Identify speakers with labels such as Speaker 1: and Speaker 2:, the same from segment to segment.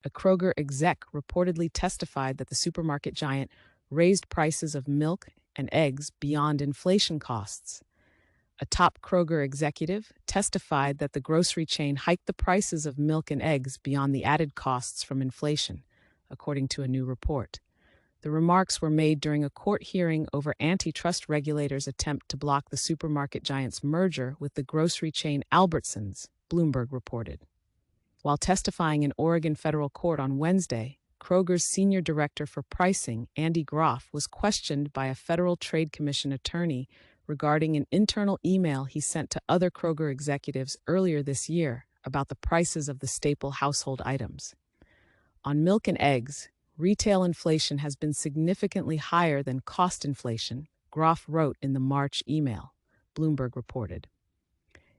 Speaker 1: A Kroger exec reportedly testified that the supermarket giant raised prices of milk and eggs beyond inflation costs. A top Kroger executive testified that the grocery chain hiked the prices of milk and eggs beyond the added costs from inflation, according to a new report. The remarks were made during a court hearing over antitrust regulators' attempt to block the supermarket giant's merger with the grocery chain Albertsons, Bloomberg reported. While testifying in Oregon federal court on Wednesday, Kroger's senior director for pricing, Andy Groff, was questioned by a Federal Trade Commission attorney regarding an internal email he sent to other Kroger executives earlier this year about the prices of the staple household items. On milk and eggs, retail inflation has been significantly higher than cost inflation, Groff wrote in the March email, Bloomberg reported.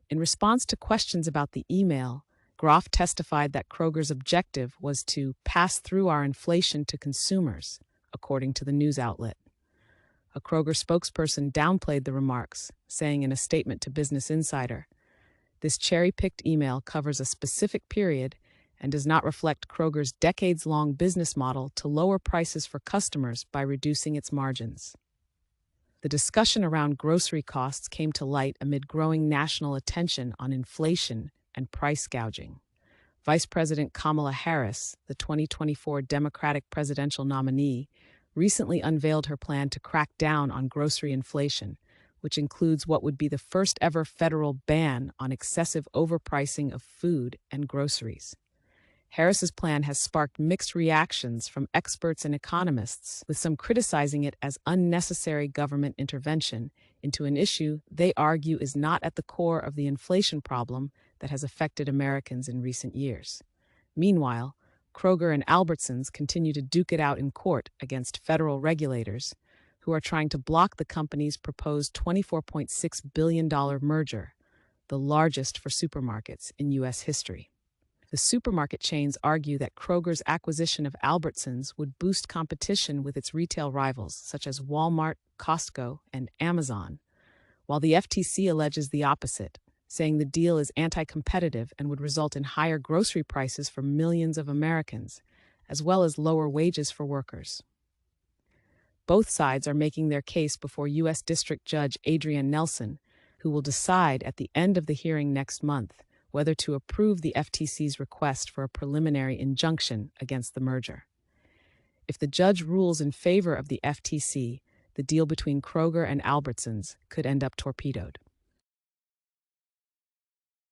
Speaker 1: In response to questions about the email, Groff testified that Kroger's objective was to pass through our inflation to consumers, according to the news outlet. A Kroger spokesperson downplayed the remarks, saying in a statement to Business Insider, "This cherry-picked email covers a specific period and does not reflect Kroger's decades-long business model to lower prices for customers by reducing its margins." The discussion around grocery costs came to light amid growing national attention on inflation and price gouging. Vice President Kamala Harris, the 2024 Democratic presidential nominee, recently unveiled her plan to crack down on grocery inflation, which includes what would be the first-ever federal ban on excessive overpricing of food and groceries. Harris's plan has sparked mixed reactions from experts and economists, with some criticizing it as unnecessary government intervention into an issue they argue is not at the core of the inflation problem that has affected Americans in recent years. Meanwhile, Kroger and Albertsons continue to duke it out in court against federal regulators, who are trying to block the company's proposed $24.6 billion merger, the largest for supermarkets in U.S. history. The supermarket chains argue that Kroger's acquisition of Albertsons would boost competition with its retail rivals, such as Walmart, Costco, and Amazon, while the FTC alleges the opposite, saying the deal is anti-competitive and would result in higher grocery prices for millions of Americans, as well as lower wages for workers. Both sides are making their case before U.S. District Judge Adrienne Nelson, who will decide at the end of the hearing next month whether to approve the FTC's request for a preliminary injunction against the merger. If the judge rules in favor of the FTC, the deal between Kroger and Albertsons could end up torpedoed.